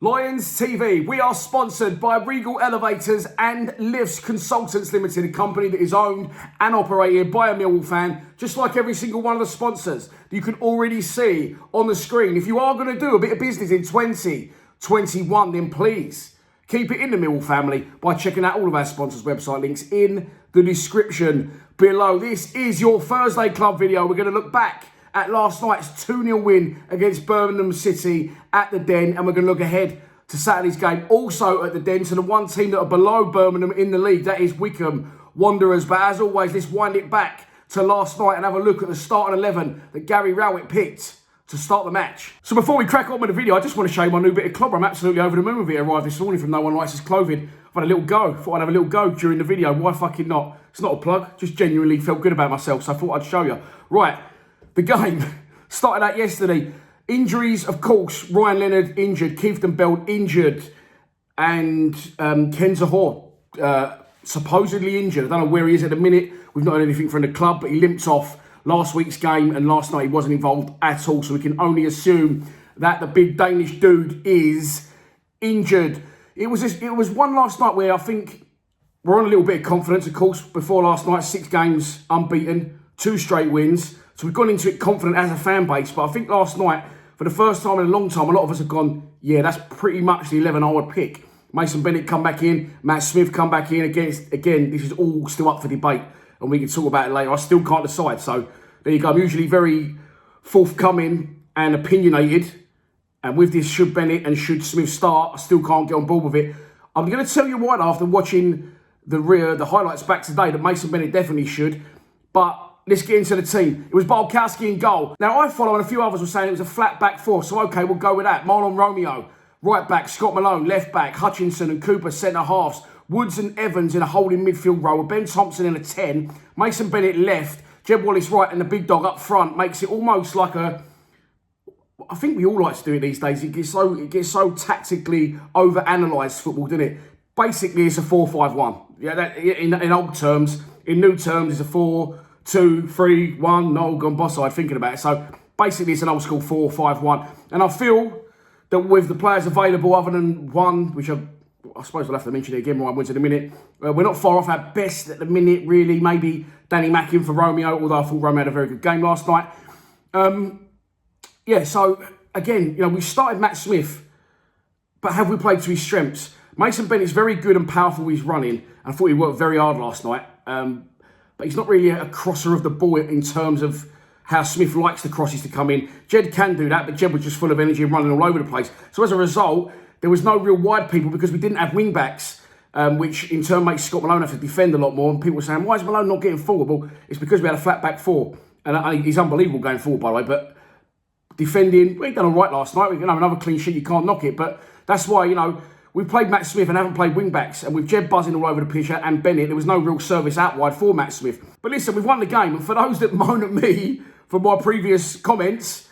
Lions TV, we are sponsored by Regal Elevators and Lifts Consultants Limited, a company that is owned and operated by a Millwall fan, just like every single one of the sponsors that you can already see on the screen. If you are going to do a bit of business in 2021, then please keep it in the Millwall family by checking out all of our sponsors' website links in the description below. This is your Thursday Club video. We're going to look back at last night's 2-0 win against Birmingham City at the Den, and we're going to look ahead to Saturday's game also at the Den, to the one team that are below Birmingham in the league, that is Wycombe Wanderers. But as always, let's wind it back to last night and have a look at the starting 11 that Gary Rowett picked to start the match. So before we crack on with the video, I just want to show you my new bit of clobber. I'm absolutely over the moon with it. It arrived this morning from No One Likes His Clothing. I've had a little go. Thought I'd have a little go during the video. Why fucking not? It's not a plug. Just genuinely felt good about myself, so I thought I'd show you. Right, the game started out yesterday. Injuries, of course. Ryan Leonard injured, Keith Bell injured, and Ken Zahor supposedly injured. I don't know where he is at the minute. We've not heard anything from the club, but he limped off last week's game, and last night he wasn't involved at all. So we can only assume that the big Danish dude is injured. It was one last night where I think we're on a little bit of confidence, of course, before last night. 6 games unbeaten, 2 straight wins. So we've gone into it confident as a fan base. But I think last night, for the first time in a long time, a lot of us have gone, yeah, that's pretty much the 11 I would pick. Mason Bennett come back in, Matt Smith come back in. Again, this is all still up for debate, and we can talk about it later. I still can't decide. So there you go. I'm usually very forthcoming and opinionated. And with this, should Bennett and should Smith start, I still can't get on board with it. I'm going to tell you what, after watching the highlights back today, that Mason Bennett definitely should. But let's get into the team. It was Barkowski in goal. Now, I follow, and a few others were saying it was a flat back 4. So, okay, we'll go with that. Marlon Romeo, right back. Scott Malone, left back. Hutchinson and Cooper, centre halves. Woods and Evans in a holding midfield role. Ben Thompson in a 10. Mason Bennett left. Jeb Wallace right, and the big dog up front. Makes it almost like a... I think we all like to do it these days. It gets so tactically over-analysed, football, doesn't it? Basically, it's a 4-5-1. Yeah, that, in old terms. In new terms, it's a 4-2-3-1, no, gone boss-eyed thinking about it. So basically it's an old school 4-5-1. And I feel that with the players available, other than one, which I suppose we'll have to mention it again, Ryan Woods in a minute, we're not far off our best at the minute, really. Maybe Danny Mack in for Romeo, although I thought Romeo had a very good game last night. Yeah, so again, we started Matt Smith, but have we played to his strengths? Mason Bennett's very good and powerful with his running. I thought he worked very hard last night. But he's not really a crosser of the ball in terms of how Smith likes the crosses to come in. Jed can do that, but Jed was just full of energy and running all over the place. So as a result, there was no real wide people because we didn't have wing backs, which in turn makes Scott Malone have to defend a lot more. And people were saying, why is Malone not getting forward? Well, it's because we had a flat back 4. And he's unbelievable going forward, by the way. But defending, we done all right last night. We can have another clean sheet, you can't knock it. But that's why, we played Matt Smith and haven't played wing-backs. And with Jed buzzing all over the pitch and Bennett, there was no real service out wide for Matt Smith. But listen, we've won the game. And for those that moan at me for my previous comments,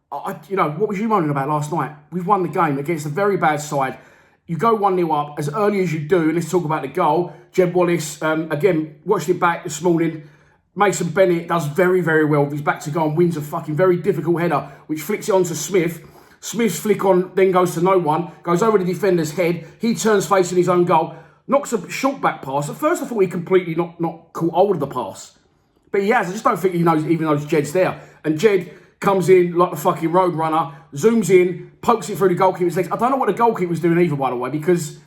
what was you moaning about last night? We've won the game against a very bad side. You go 1-0 up as early as you do. And let's talk about the goal. Jed Wallace, again, watched it back this morning. Mason Bennett does very, very well with his back to goal and wins a fucking very difficult header, which flicks it onto Smith. Smith's flick on then goes to no one, goes over the defender's head. He turns facing his own goal, knocks a short back pass. At first, I thought he completely not caught hold of the pass. But he has. I just don't think he even knows Jed's there. And Jed comes in like the fucking road runner, zooms in, pokes it through the goalkeeper's legs. I don't know what the goalkeeper was doing either, by the way, because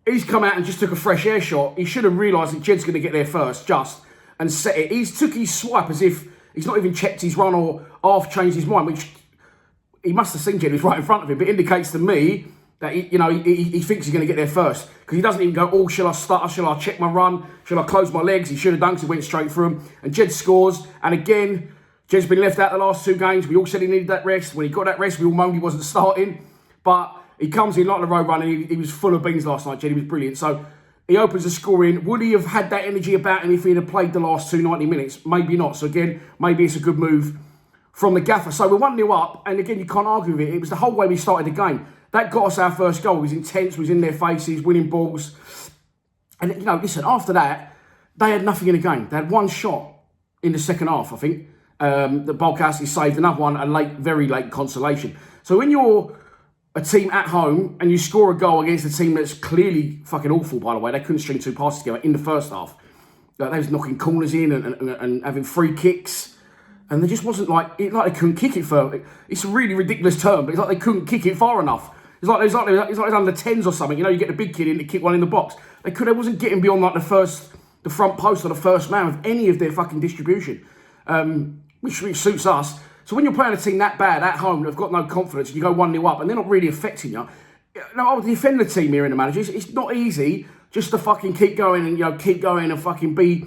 he's come out and just took a fresh air shot. He should have realised that Jed's going to get there first, and set it. He's took his swipe as if he's not even checked his run or half changed his mind, which he must have seen Jed was right in front of him, but indicates to me that he thinks he's going to get there first, because he doesn't even go, oh, shall I start? Shall I check my run? Shall I close my legs? He should have done, because he went straight through him. And Jed scores. And again, Jed's been left out the last 2 games. We all said he needed that rest. When he got that rest, we all moaned he wasn't starting. But he comes in like the road runner. He was full of beans last night, Jed. He was brilliant. So he opens the scoring. Would he have had that energy about him if he had played the last 90 minutes? Maybe not. So again, maybe it's a good move from the gaffer. So we're 1-0 up, and again, you can't argue with it. It was the whole way we started the game. That got us our first goal. It was intense, we was in their faces, winning balls. And, listen, after that, they had nothing in the game. They had 1 shot in the second half, I think. The Barkowski saved another one, a very late consolation. So when you're a team at home and you score a goal against a team that's clearly fucking awful, by the way. They couldn't string 2 passes together in the first half. They was knocking corners in and having free kicks. And there just wasn't like they couldn't kick it far. It's a really ridiculous term, but it's like they couldn't kick it far enough. It's like under 10s or something. You know, you get the big kid in to kick one in the box. They wasn't getting beyond like the front post or the first man with any of their fucking distribution, which suits us. So when you're playing a team that bad at home, they've got no confidence, you go 1-0 up, and they're not really affecting you. No, I would defend the team here in the manager. It's not easy just to fucking keep going and fucking be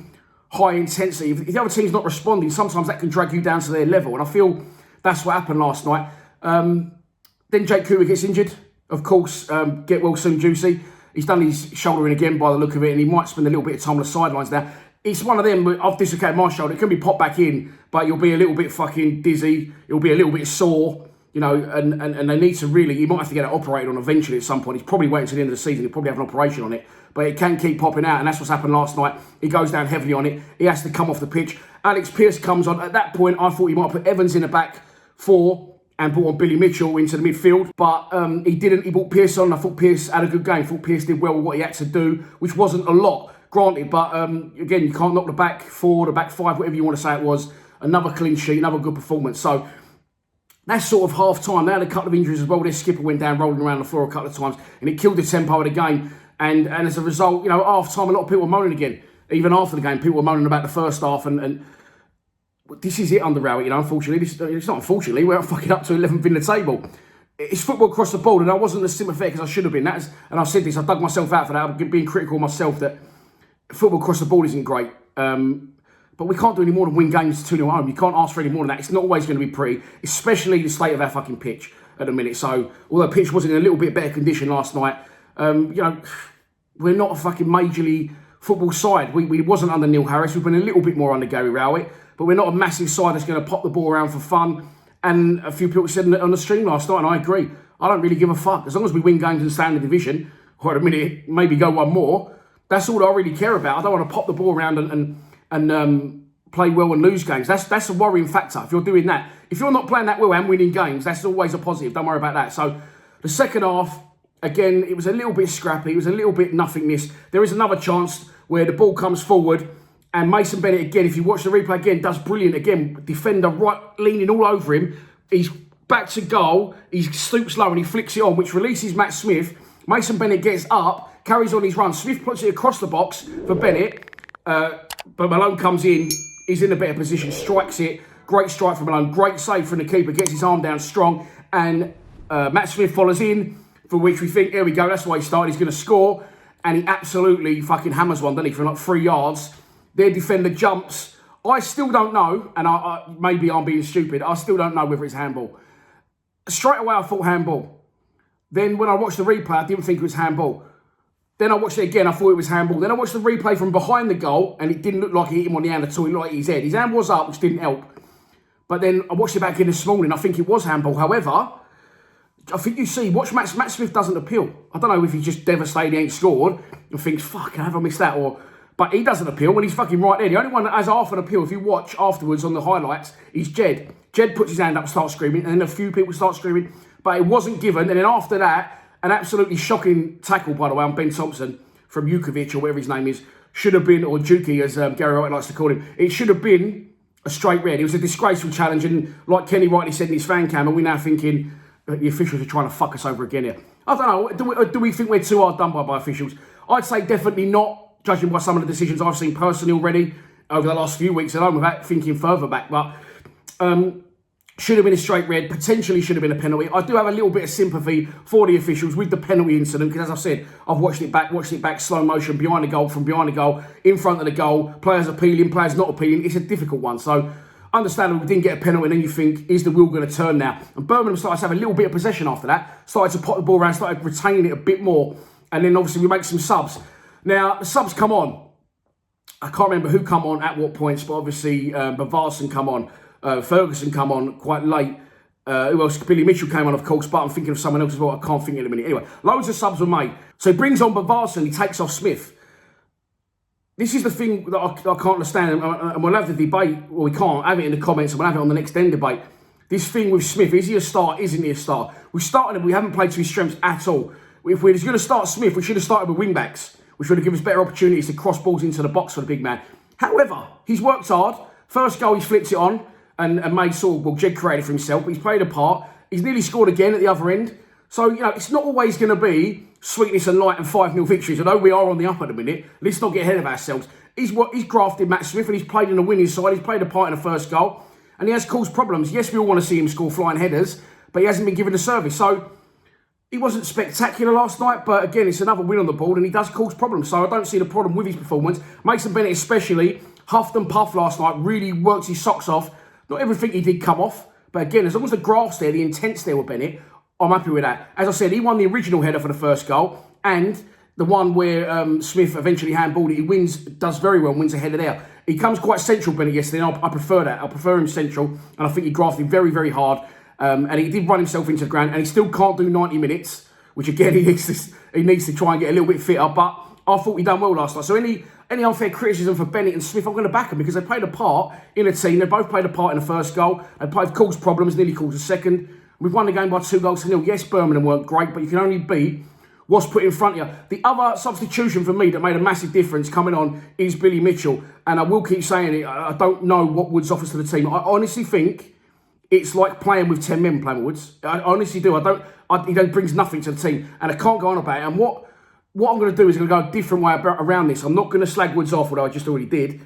high intensity. If the other team's not responding, sometimes that can drag you down to their level. And I feel that's what happened last night. Then Jake Cooper gets injured. Of course, get well soon, Juicy. He's done his shoulder in again by the look of it, and he might spend a little bit of time on the sidelines now. It's one of them, I've dislocated my shoulder. It can be popped back in, but you'll be a little bit fucking dizzy. You'll be a little bit sore, you know, and they need to really, you might have to get it operated on eventually at some point. He's probably waiting until the end of the season. He'll probably have an operation on it, but it can keep popping out, and that's what's happened last night. He goes down heavily on it. He has to come off the pitch. Alex Pearce comes on. At that point, I thought he might put Evans in the back 4 and brought on Billy Mitchell into the midfield, but he didn't. He brought Pearce on. I thought Pearce had a good game. I thought Pearce did well with what he had to do, which wasn't a lot, granted, but again, you can't knock the back 4, the back 5, whatever you want to say it was. Another clean sheet, another good performance. So that's sort of half-time. They had a couple of injuries as well. Their skipper went down rolling around the floor a couple of times, and it killed the tempo of the game. And as a result, you know, half-time, a lot of people were moaning again. Even after the game, people were moaning about the first half, and this is it under Rowett, you know, unfortunately. It's not unfortunately, we're fucking up to 11th in the table. It's football across the board, and I wasn't as sympathetic as I should have been. And I've said this, I dug myself out for that. I'm being critical of myself that football across the board isn't great. But we can't do any more than win games 2-0 home. You can't ask for any more than that. It's not always going to be pretty, especially the state of our fucking pitch at the minute. So, although the pitch was in a little bit better condition last night, you know, we're not a fucking majorly football side. We wasn't under Neil Harris. We've been a little bit more under Gary Rowett. But we're not a massive side that's going to pop the ball around for fun. And a few people said on the stream last night, and I agree, I don't really give a fuck. As long as we win games and stay in the division, or at a minute, maybe go one more, that's all I really care about. I don't want to pop the ball around and play well and lose games. That's a worrying factor if you're doing that. If you're not playing that well and winning games, that's always a positive. Don't worry about that. So the second half, again, it was a little bit scrappy. It was a little bit nothingness. There is another chance where the ball comes forward, and Mason Bennett, again, if you watch the replay again, does brilliant. Again, defender right leaning all over him. He's back to goal. He stoops low and he flicks it on, which releases Matt Smith. Mason Bennett gets up, carries on his run. Smith puts it across the box for Bennett. But Malone comes in. He's in a better position, strikes it. Great strike from Malone. Great save from the keeper. Gets his arm down strong. And Matt Smith follows in, for which we think, there we go, that's why he started. He's going to score. And he absolutely fucking hammers one, doesn't he, from like 3 yards. Their defender jumps. I still don't know, and maybe I'm being stupid, I still don't know whether it's handball. Straight away, I thought handball. Then when I watched the replay, I didn't think it was handball. Then I watched it again, I thought it was handball. Then I watched the replay from behind the goal, and it didn't look like he hit him on the hand at all. It looked like his head. His hand was up, which didn't help. But then I watched it back in this morning, I think it was handball. However, I think you see, watch Matt Smith doesn't appeal. I don't know if he's just devastated he ain't scored and thinks, fuck, have I missed that? But he doesn't appeal when he's fucking right there. The only one that has half an appeal, if you watch afterwards on the highlights, is Jed. Jed puts his hand up and starts screaming, and then a few people start screaming, but it wasn't given. And then after that, an absolutely shocking tackle, by the way, on Ben Thompson from Jukovic, or whatever his name is, should have been, or Juki, as Gary Wright likes to call him, it should have been a straight red. It was a disgraceful challenge, and like Kenny rightly said in his fan cam, and we're now thinking the officials are trying to fuck us over again here. I don't know, do we think we're too hard done by officials? I'd say definitely not, judging by some of the decisions I've seen personally already over the last few weeks alone, without thinking further back. But should have been a straight red, potentially should have been a penalty. I do have a little bit of sympathy for the officials with the penalty incident, because as I said, I've watched it back, slow motion, behind the goal, from behind the goal, in front of the goal, players appealing, players not appealing. It's a difficult one. So understandable, we didn't get a penalty, and then you think, is the wheel going to turn now? And Birmingham started to have a little bit of possession after that, started to pop the ball around, started retaining it a bit more, and then obviously we make some subs. Now, the subs come on. I can't remember who come on at what points, but obviously Bavarsson come on. Ferguson come on quite late. Who else? Billy Mitchell came on, of course, but I'm thinking of someone else as well. I can't think in a minute. Anyway, loads of subs were made. So he brings on Bavarsson, he takes off Smith. This is the thing that I can't understand, and we'll have the debate, or we can't have it in the comments, and we'll have it on the next end debate. this thing with Smith, is he a star, isn't he a star? We started him, we haven't played to his strengths at all. If we were going to start Smith, we should have started with wing-backs, which would have given us better opportunities to cross balls into the box for the big man. However, he's worked hard. First goal, he's flipped it on and made sort of, well, Jed created for himself, but he's played a part. He's nearly scored again at the other end. So, you know, it's not always going to be sweetness and light and 5-0 victories. Although we are on the up at the minute, let's not get ahead of ourselves. He's grafted Matt Smith and he's played in the winning side. He's played a part in the first goal and he has caused problems. Yes, we all want to see him score flying headers, but he hasn't been given the service. So he wasn't spectacular last night, but again, it's another win on the board and he does cause problems. So I don't see the problem with his performance. Mason Bennett especially huffed and puffed last night, really worked his socks off. Not everything he did come off, but again, as long as the graft's there, the intent's there with Bennett, I'm happy with that. As I said, he won the original header for the first goal and the one where Smith eventually handballed it. He wins, does very well, wins a header there. He comes quite central, Bennett, yesterday, and I prefer that. I prefer him central, and I think he grafted very, very hard. And he did run himself into the ground, and he still can't do 90 minutes, which again, he needs to try and get a little bit fitter. But I thought he done well last night. So any unfair criticism for Bennett and Smith, I'm going to back them because they played a part in a team. They both played a part in the first goal. They both caused problems, nearly caused a second. We've won the game by 2-0. Yes, Birmingham weren't great, but you can only beat what's put in front of you. The other substitution for me that made a massive difference coming on is Billy Mitchell. And I will keep saying it. I don't know what Woods offers to the team. I honestly think it's like playing with 10 men playing with Woods. I honestly do. He brings nothing to the team. And I can't go on about it. And what I'm going to do is I'm going to go a different way around this. I'm not going to slag Woods off, although I just already did.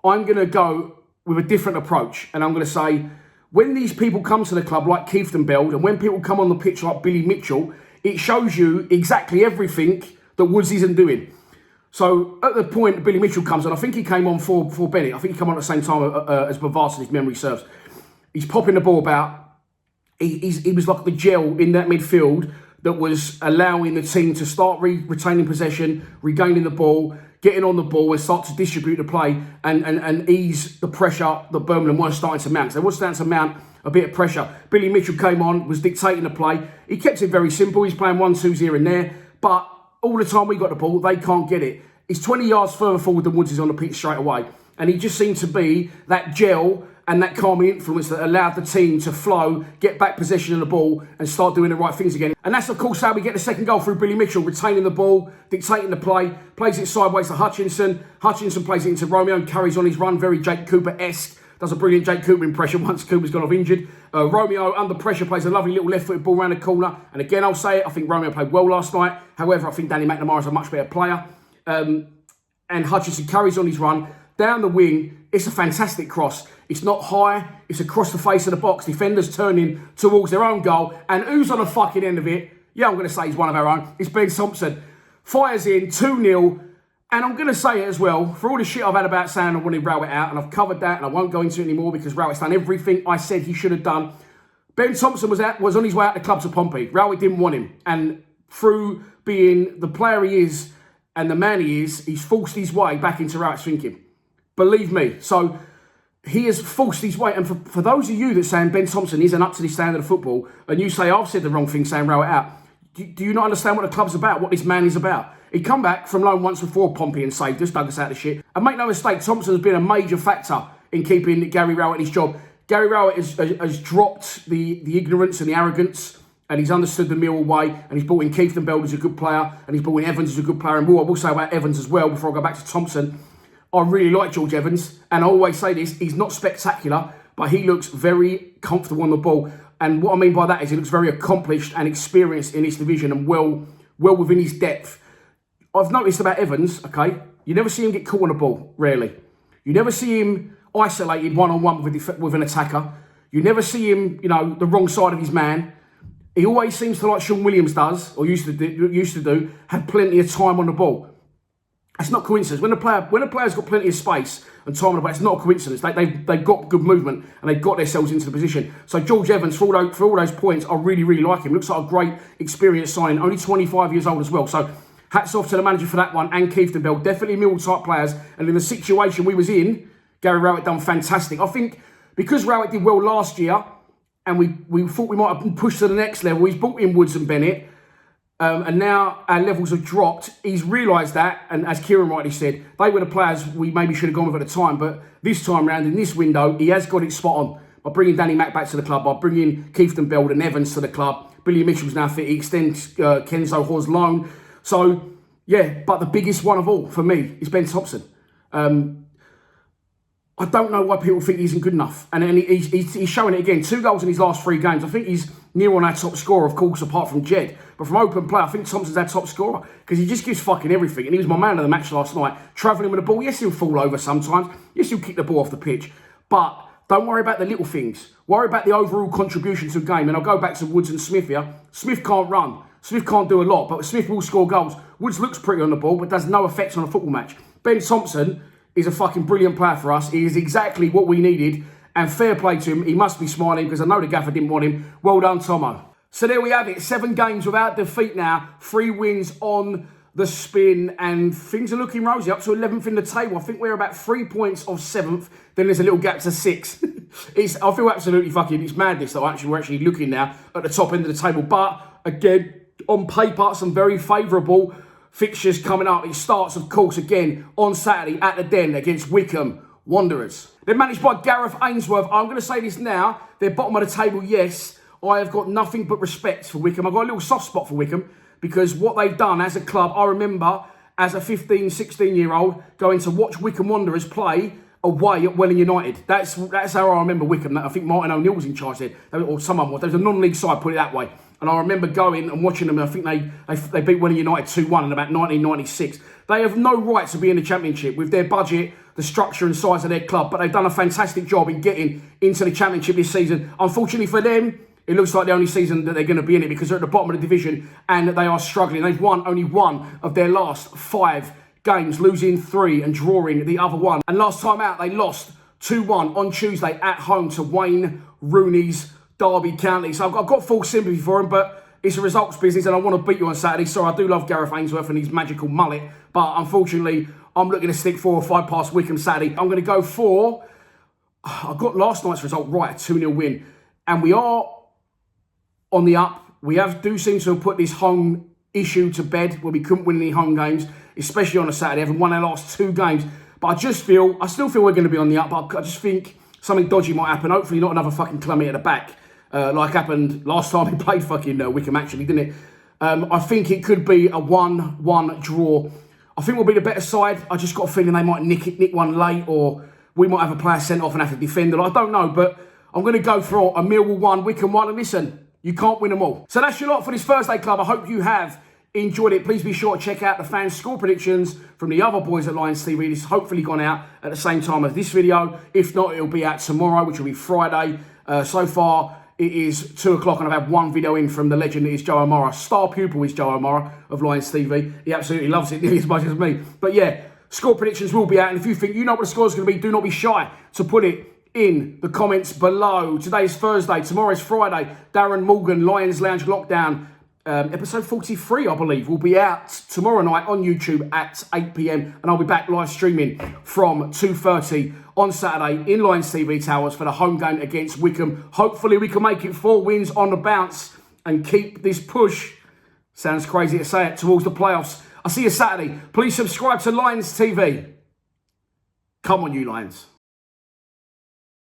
I'm going to go with a different approach. And I'm going to say, when these people come to the club like Keith and Beld, and when people come on the pitch like Billy Mitchell, it shows you exactly everything that Woods isn't doing. So at the point Billy Mitchell comes on, I think he came on for Bennett. I think he came on at the same time as Bavard, if memory serves. He's popping the ball about. He was like the gel in that midfield that was allowing the team to start retaining possession, regaining the ball, getting on the ball and start to distribute the play and ease the pressure that Birmingham were starting to mount. So they were starting to mount a bit of pressure. Billy Mitchell came on, was dictating the play. He kept it very simple. He's playing 1-2s here and there. But all the time we got the ball, they can't get it. He's 20 yards further forward than Woods is on the pitch straight away. And he just seemed to be that gel and that calming influence that allowed the team to flow, get back possession of the ball and start doing the right things again. And that's, of course, how we get the second goal through Billy Mitchell, retaining the ball, dictating the play, plays it sideways to Hutchinson. Hutchinson plays it into Romeo and carries on his run, very Jake Cooper-esque. Does a brilliant Jake Cooper impression once Cooper's gone off injured. Romeo, under pressure, plays a lovely little left-footed ball around the corner. And again, I'll say it, I think Romeo played well last night. However, I think Danny McNamara is a much better player. And Hutchinson carries on his run. Down the wing, it's a fantastic cross. It's not high, it's across the face of the box. Defenders turning towards their own goal. And who's on the fucking end of it? Yeah, I'm going to say he's one of our own. It's Ben Thompson. Fires in, 2-0. And I'm going to say it as well, for all the shit I've had about saying I wanted Rowett out, and I've covered that, and I won't go into it anymore because Rowett's done everything I said he should have done. Ben Thompson was on his way out the club to Pompey. Rowett didn't want him. And through being the player he is and the man he is, he's forced his way back into Rowett's thinking. Believe me. So he has forced his way. And for those of you that saying Ben Thompson isn't up to the standard of football, and you say I've said the wrong thing saying Rowett out, do you not understand what the club's about, what this man is about? He come back from loan once before Pompey and saved us, dug us out of shit. And make no mistake, Thompson has been a major factor in keeping Gary Rowett in his job. Gary Rowett has dropped the ignorance and the arrogance, and he's understood the Millwall way, and he's brought in Keith and Beld as a good player, and he's brought in Evans as a good player. And I will say about Evans as well, before I go back to Thompson, I really like George Evans, and I always say this, he's not spectacular, but he looks very comfortable on the ball. And what I mean by that is he looks very accomplished and experienced in this division and well within his depth. I've noticed about Evans, okay, you never see him get caught on the ball, rarely. You never see him isolated one-on-one with an attacker. You never see him, the wrong side of his man. He always seems to, like Sean Williams does, or used to do, have plenty of time on the ball. It's not coincidence. When a player's got plenty of space and time on the ball, it's not a coincidence. They've got good movement and they've got themselves into the position. So George Evans, for all those points, I really, really like him. Looks like a great experienced signing, only 25 years old as well. So hats off to the manager for that one, and Keith and Bell. Definitely Millwall type players. And in the situation we was in, Gary Rowett done fantastic. I think because Rowett did well last year, and we thought we might have pushed to the next level, he's brought in Woods and Bennett, and now our levels have dropped. He's realised that, and as Kieran rightly said, they were the players we maybe should have gone with at the time, but this time round, in this window, he has got it spot on. by bringing Danny Mack back to the club, by bringing Keithton Bell and Evans to the club. Billy Mitchell's now fit. He extends Kenzo Ho's loan. So, yeah, but the biggest one of all for me is Ben Thompson. I don't know why people think he isn't good enough. And he's showing it again. 2 goals in his last 3 games. I think he's near on our top scorer, of course, apart from Jed. But from open play, I think Thompson's our top scorer because he just gives fucking everything. And he was my man of the match last night, travelling with the ball. Yes, he'll fall over sometimes. Yes, he'll kick the ball off the pitch. But don't worry about the little things. Worry about the overall contribution to the game. And I'll go back to Woods and Smith here. Smith can't run. Smith can't do a lot, but Smith will score goals. Woods looks pretty on the ball, but does no effect on a football match. Ben Thompson is a fucking brilliant player for us. He is exactly what we needed. And fair play to him. He must be smiling because I know the gaffer didn't want him. Well done, Tomo. So there we have it. 7 games without defeat now. 3 wins on the spin. And things are looking rosy. Up to 11th in the table. I think we're about 3 points off 7th. Then there's a little gap to 6th. I feel absolutely fucking... It's madness that we're actually looking now at the top end of the table. But, again, on paper, some very favourable fixtures coming up. It starts, of course, again on Saturday at the Den against Wycombe Wanderers. They're managed by Gareth Ainsworth. I'm going to say this now. They're bottom of the table, yes. I have got nothing but respect for Wycombe. I've got a little soft spot for Wycombe because what they've done as a club, I remember as a 15, 16-year-old going to watch Wycombe Wanderers play away at Welling United. That's how I remember Wycombe. I think Martin O'Neill was in charge there, or someone was. There was a non-league side, put it that way. And I remember going and watching them. I think they beat Welling United 2-1 in about 1996. They have no right to be in the Championship with their budget, the structure and size of their club. But they've done a fantastic job in getting into the Championship this season. Unfortunately for them, it looks like the only season that they're going to be in it because they're at the bottom of the division and they are struggling. They've won only 1 of their last 5 games, losing 3 and drawing the other 1. And last time out, they lost 2-1 on Tuesday at home to Wayne Rooney's Derby County. So I've got full sympathy for him, but it's a results business and I want to beat you on Saturday. So I do love Gareth Ainsworth and his magical mullet, but unfortunately, I'm looking to stick 4 or 5 past Wycombe Saturday. I'm going to go for... I got last night's result right, a 2-0 win. And we are on the up. We do seem to have put this home issue to bed where we couldn't win any home games, especially on a Saturday. Having won our last 2 games. But I still feel we're going to be on the up. But I just think something dodgy might happen. Hopefully not another fucking clummy at the back. Like happened last time we played fucking Wycombe, actually, didn't it? I think it could be a 1-1 draw. I think we'll be the better side. I just got a feeling they might nick one late, or we might have a player sent off and have to defend it. I don't know, but I'm going to go for a Millwall 1, Wycombe 1, and listen, you can't win them all. So that's your lot for this Thursday Club. I hope you have enjoyed it. Please be sure to check out the fans' score predictions from the other boys at Lions TV. This has hopefully gone out at the same time as this video. If not, it'll be out tomorrow, which will be Friday. So far, it is 2 o'clock and I've had 1 video in from the legend that is Joe O'Mara. Star pupil is Joe O'Mara of Lions TV. He absolutely loves it nearly as much as me. But yeah, score predictions will be out. And if you think you know what the score is going to be, do not be shy to put it in the comments below. Today's Thursday, tomorrow's Friday. Darren Morgan, Lions Lounge Lockdown. Episode 43, I believe, will be out tomorrow night on YouTube at 8 p.m. And I'll be back live streaming from 2:30 on Saturday in Lions TV Towers for the home game against Wycombe. Hopefully we can make it 4 wins on the bounce and keep this push, sounds crazy to say it, towards the playoffs. I'll see you Saturday. Please subscribe to Lions TV. Come on, you Lions.